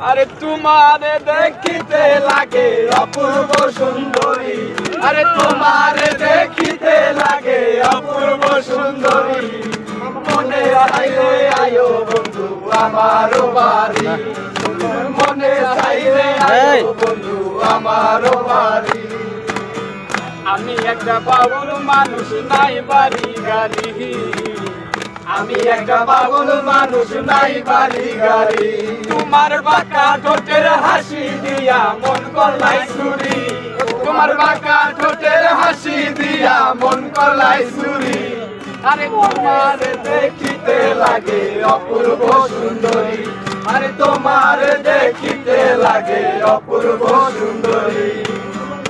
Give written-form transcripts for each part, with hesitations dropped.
আরে তোমারে দেখিতে লাগে অপূর্ব সুন্দরী, আরে তোমারে দেখিতে লাগে অপূর্ব সুন্দরী। মনে চাইলে আয়ো বন্ধু আমার বাড়ি, মনে চাইলে আয়ো বন্ধু আমার বাড়ি। আমি একটা পাগল মানুষ নাই বাড়ি গাড়ি, আমি একটা পাগল মানুষ নাই বাড়ি গাড়ি। তোমার বাঁকা ঠোঁটের হাসি দিয়া মন করলাই চুরি, তোমার বাঁকা ঠোঁটের হাসি দিয়া মন করলাই চুরি। আরে তোমার দেখিতে লাগে অপূর্ব সুন্দরী, আরে তোমার দেখিতে লাগে অপূর্ব সুন্দরী,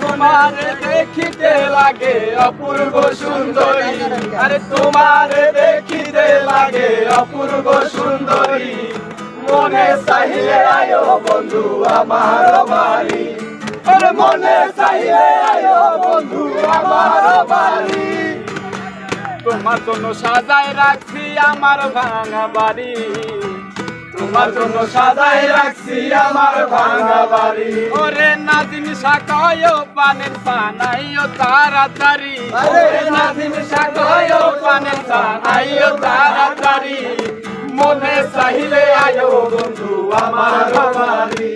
তোমার দেখিতে লাগে অপূর্ব সুন্দরী, আরে তোমার দেখিতে লাগে অপূর্ব সুন্দরী। মনে চাইলে আয়ো বন্ধু আমার বাড়ি, আরে মনে চাইলে আয়ো বন্ধু আমার বাড়ি। তোমার জন্য সাজায় রাখছি আমার ভাঙা বাড়ি, তোমার জন্য সাজায় রাখছি আমার ভাঙা বাড়ি। ওরে নাজিম শাকায়ও পানের পানাইও তাড়াতাড়ি, ওরে নাজিম শাকায়ও পানের পানাইও তাড়াতাড়ি। মনে চাইলে আয়ো বন্ধু আমার বাড়ি,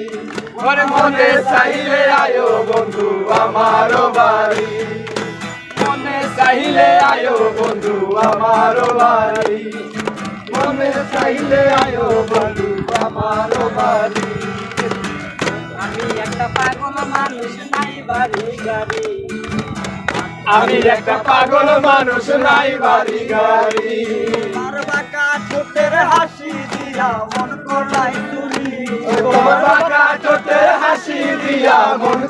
ওরে মনে চাইলে আয়ো বন্ধু আমার বাড়ি, মনে চাইলে আয়ো বন্ধু আমার বাড়ি, মনে চাইলে আয়ো বন্ধু আমার বাড়ি। আমি একটা পাগল মানুষ নাই বাড়ি গাড়ি, আমি একটা পাগল মানুষ নাই বাড়ি গাড়ি। তোমার বাঁকা ঠোঁটের হাসি দিয়া মন করলাই চুরি, তোমার বাঁকা ঠোঁটের হাসি দিয়া মন